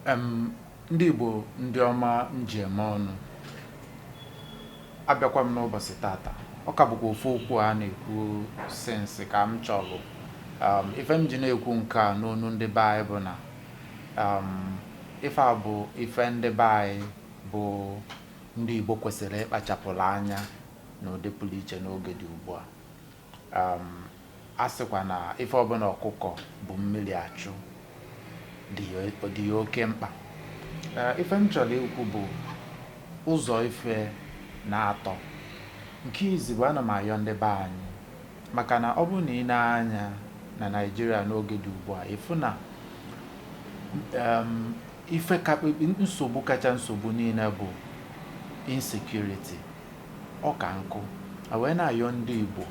Ndị Igbo ndị ọma njem ọnụ abịakwa m n'ụbọchị tata. Ọ ka bụkwa ofu okwu a na-ekwu since ka m chọrọ ife m ji na-ekwu nke a n'onu ndị be anyị bụ na ife a bụ ife ndị be anyị bụ ndị Igbo kwesịrị ịkpachapụrụ anya n'ụdị pụrụ iche n'oge dị ugbu a. A sịkwa na ife ọbụla ọkụkọ bụ mmiri achụ dị ya oke mkpa. Ife m chọrọ ikwu bụ ụzọ ife na-atọ. Nke izizi ana m ayọ ndị be anyị, maka na ọ bụrụ na ị na-anya na Naịjirịa n'oge dị ugbu a, ịfụ na nsogbu kacha nsogbu niile bụ insecurity. Ọ ka nkụ wee na-ayọ ndị Igbo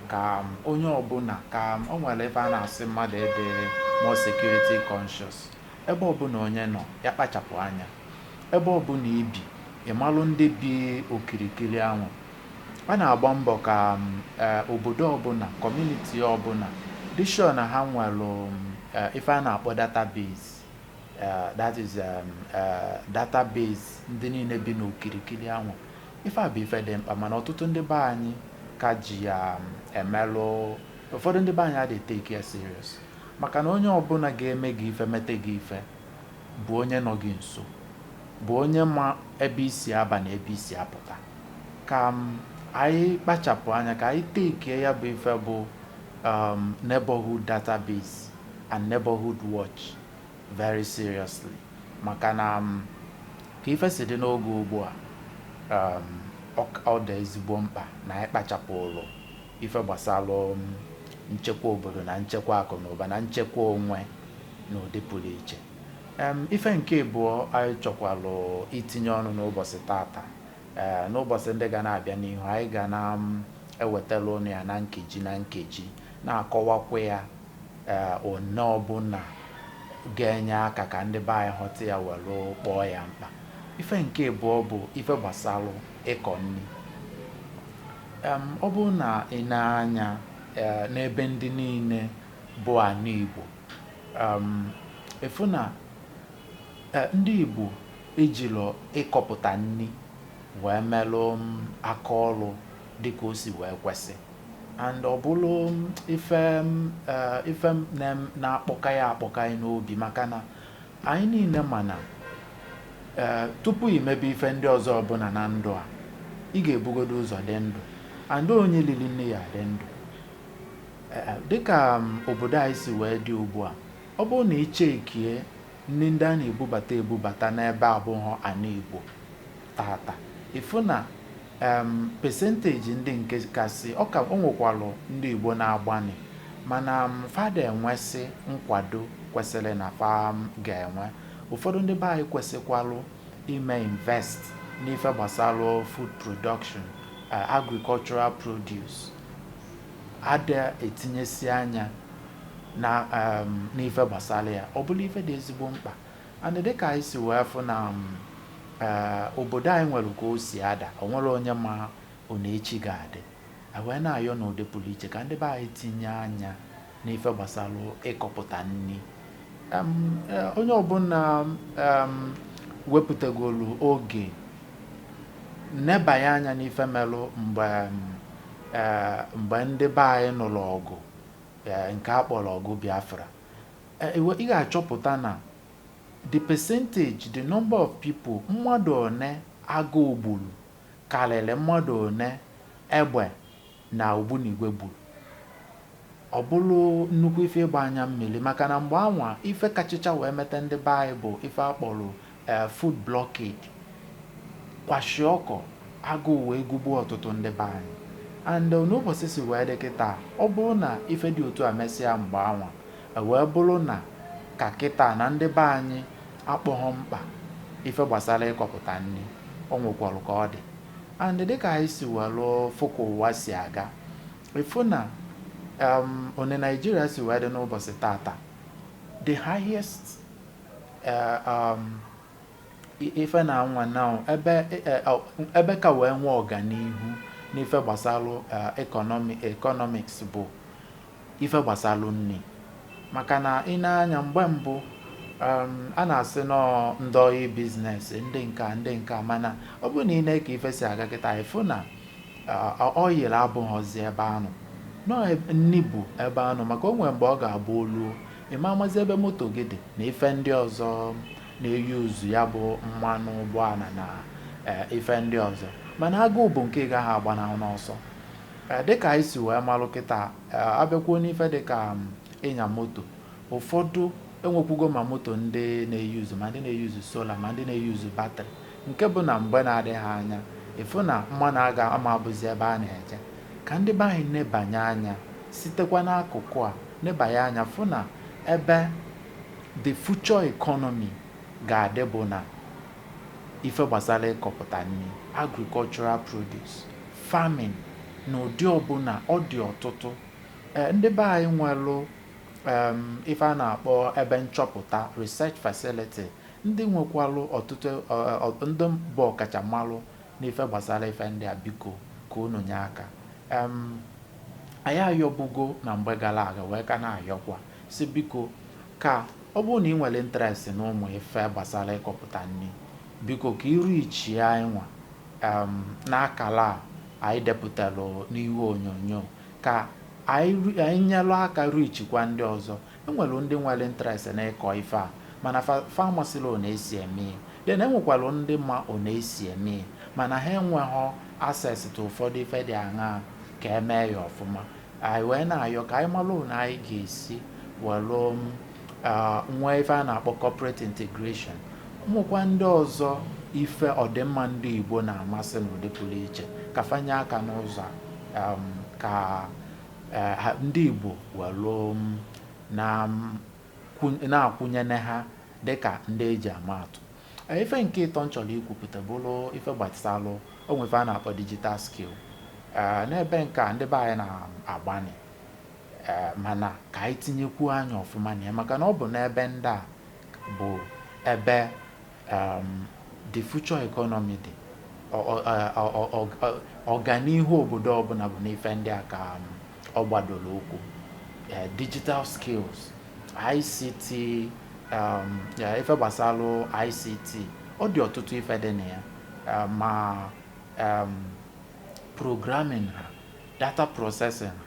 ka onye ọbụla ka o nwere ife a na-asị mmadụ ịdị more security conscious. Ebe ọbụla onye nọ ya kpachapụ anya. Ebe ọbụla ibi ịmalụ ndị bi okirikiri ahụ. A na-agba mbọ ka obodo ọbụla, community ọbụla dị sure na ha nwere ife a na-akpọ database. That is database ndị niile bi n'okirikiri ahụ. Ife a bụ ife dị mkpa, mana ọtụtụ ndị be anyị ka ji ya emelụ. Ụfọdụ ndị be anyị adịghị take it serious, maka na onye ọbụla ga-eme gị ife, mete gị ife bụ onye nọ gị nso, bụ onye ma ebe isi aba na ebe isi apụta. Ka anyị kpachapụ anya, ka anyị take ya bụ ife bụ neighborhood database and neighborhood watch very seriously. Maka na ka ife si dị n'oge ugbu a, ọ dị ezigbo mkpa na anyị kpachapụrụ ife gbasara nchekwa obodo na nchekwa akụ na ụba na nchekwa onwe n'ụdị pụrụ iche. Ife nke abụọ anyị chọkwalụ itinye ọnụ n'ụbọchị tata, n'ụbọchị ndị ga na-abịa n'ihu, anyị ga na-ewetala ọnụ ya na nkeji na-akọwakwa ya one ọbụla ga-enye aka ka ndị be anyị ghọta ya were kpọọ ya mkpa. Ife nke abụọ bụ ife gbasara ịkọ nri. Ọ bụrụ na ị na-anya n'ebe ndị niile bụ ana Igbo, efu na ndị Igbo ejilọ ịkọpụta nri wee melụ aka ọrụ dịka o si wee kwesị. And ọ bụrụ ife na-akpọka ya n'obi, maka na anyị niile mana tupu imebe ife ndị ọzọ ọbụla na ndụ a, ị ga-ebugodo ụzọ dị ndụ, and onye lili nne ya dị ndụ. Dịka obodo anyị si wee dị ugbu a, ọ bụrụ na ichekie nri ndị a na-ebubata n'ebe abụghị ana Igbo tata, ịfụ na percentage ndị nke kasị o nwekwalụ ndị Igbo na-agbani, mana fada enwesị nkwado kwesịrị na fa ga-enwe. Ụfọdụ ndị be anyị kwesịkwalụ ime invest n'ife gbasara food production, agricultural produce. Ada etinyesi anya na n'ife gbasara ya. Ọ bụla ife dị ezigbo mkpa. And dịka anyị si wee fụ na obodo anyị nwere ka o si ada, o nwere onye ma one echi ga-adị. Wee na-ayọ n'ụdị pụrụ iche ka ndị be anyị tinye anya n'ife gbasara ịkọpụta nri. Onye ọbụla wepụtagolu oge nebanye anya n'ife melụ mgbe ndị be anyị nụrụ ọgụ nke akpọrọ ọgụ Biafra. Ị ga-achọpụta na the percentage, the number of people, mmadụ one agụụ gburu karịrị mmadụ one egbe na ogbunigwe gburu. Ọ bụrụ nnukwu ife ịgba anya mmiri, maka na mgbe anwa ife kachicha wee mete ndị be anyị bụ ife akpọrọ food blockade. Kwashi ọkọ agụụ wee gugbuo ọtụtụ ndị be anyị. And n'ụbọchị si wee dị kịta, ọ bụrụ na ife dị otu a mesịa mgbe anwa, wee bụrụ na ka kịta na ndị be anyị akpọghọ mkpa ife gbasara ịkọpụta nri, o nwekwara ka ọ dị. And dịka anyị si were fụka ụwa si aga, ịfụ na one Nigeria si wee dị n'ụbọchị tata, the highest ife na nwa na ebe ka wee nwee ọganihu n'ife gbasara economics bụ ife gbasara nri. Maka na ị na-anya mgbe mbụ a na-asị nọ ndị ọyị biznes ndị nka mana ọ bụ na ị na-eke ife si aga kịta ịfụ na ọ yiri abụghọzi ebe anụ nọ nni bụ ebe anụ maka o nwere mgbe ọ ga-abụ olu ịma amazi ebe moto gị dị na ife ndị ọzọ na-eyi uzu ya bụ mmanụ ụgbọala na ife ndị ọzọ mana agụụ bụ nke ị gaghị agbanahụ n'ọsọ dịka anyị si wee malụ kịta abịakwuo n'ife dịka ịnya moto ụfọdụ enwekwugo ma moto ndị na-eyuzu ma ndị na-eyuzu sola ma ndị na-eyuzu batrị nke bụ na mgbe na-adịghị anya ịfụ na mmanụ aga ama abụzi ebe a na-eje ka ndị be anyị nebanye anya sitekwa n'akụkụ a nebanye anya fụ na ebe the future economy ga-adị bụ na ife gbasara ịkọpụta nri agricultural produce farming na ụdị ọbụla ọ dị ọtụtụ ndị be anyị nwelụ ife a na-akpọ ebe nchọpụta research facility ndị nwekwalụ ọtụtụ ndị bụ ọkachamalụ n'ife gbasara ife ndị a biko ka unu nye aka anyị ayọbugo na mgbe gara aga wee ka na-ayọkwa si biko ka ọ bụrụ na ị nwere interest na ụmụ ife gbasara ịkọpụta nri biko ka iru ichi anyị nwa n'akala anyị depụtalụ n'ihu onyonyo ka anyị nyelụ aka ruichikwa ndị ọzọ enwere ndị nwere interest na ịkọ ife a mana famasịla ọ na-esi eme then enwekwalụ ndị ma ọ na-esi eme mana ha enweghọ access to ụfọdụ ife dị aṅaa ka emee ya ọfụma anyị wee na-ayọ ka anyị malụ na anyị ga-esi welụ nwee ife a na-akpọ corporate integration ụmụkwa ndị ọzọ ife ọdịmma ndị Igbo na-amasị n'ụdị pụrụ iche ka fanye aka n'ụzọ ka ndị Igbo welụ na-akwụnyene ha dịka ndị eji ama atụ ife nke ịtọ nchọrọ ikwupụta bụrụ ife gbasalụ onwe ife a na-akpọ digital skill n'ebe nke a ndị be anyị na-agbani mana ka anyị tinyekwuo anya ọfụma na ya maka na ọ bụ n'ebe ndị a bụ ebe the future economy dị ọganihu obodo ọbụla bụ n'ife ndị a ka ọ gbadoro ụkwụ digital skills ICT ife gbasalụ ICT ọ dị ọtụtụ ife dị na ya ma programming ha data processing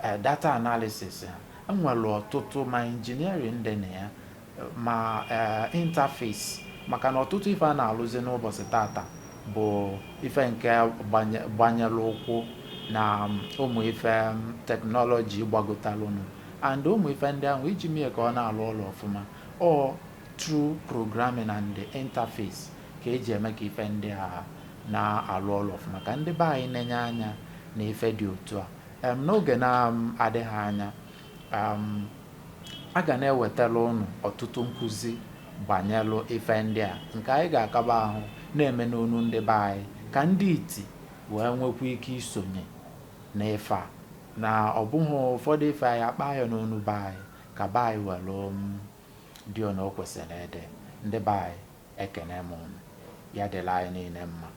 ha data analysis ha enwere ọtụtụ ma engineering dị na ya ma interface maka na ọtụtụ ife a na-alụzi n'ụbọchị tata bụ ife nke gbanyere ụkwụ na ụmụ ife teknọlọji gbagotalụnụ and ụmụ ife ndị ahụ iji mee ka ọ na-alụ ọrụ ọfụma ọ through programming and the interface ka eji eme ka ife ndị a na-alụ ọrụ ọfụma ka ndị be anyị na-enye anya na ife dị otu a n'oge na-adịghị anya a ga na-ewetara ụnụ ọtụtụ nkụzi banyelụ ife ndị a nke anyị ga-akaba ahụ na-eme n'onu ndị be anyị ka ndị iti wee nwekwa ike isonye n'ife a na ọ bụghị ụfọdụ ife anyị akpa ya n'onu be anyị ka be anyị welụ dị ọ na o kwesịrị ịdị ndị be anyị ekene m unu ya dịla anyị niile mma.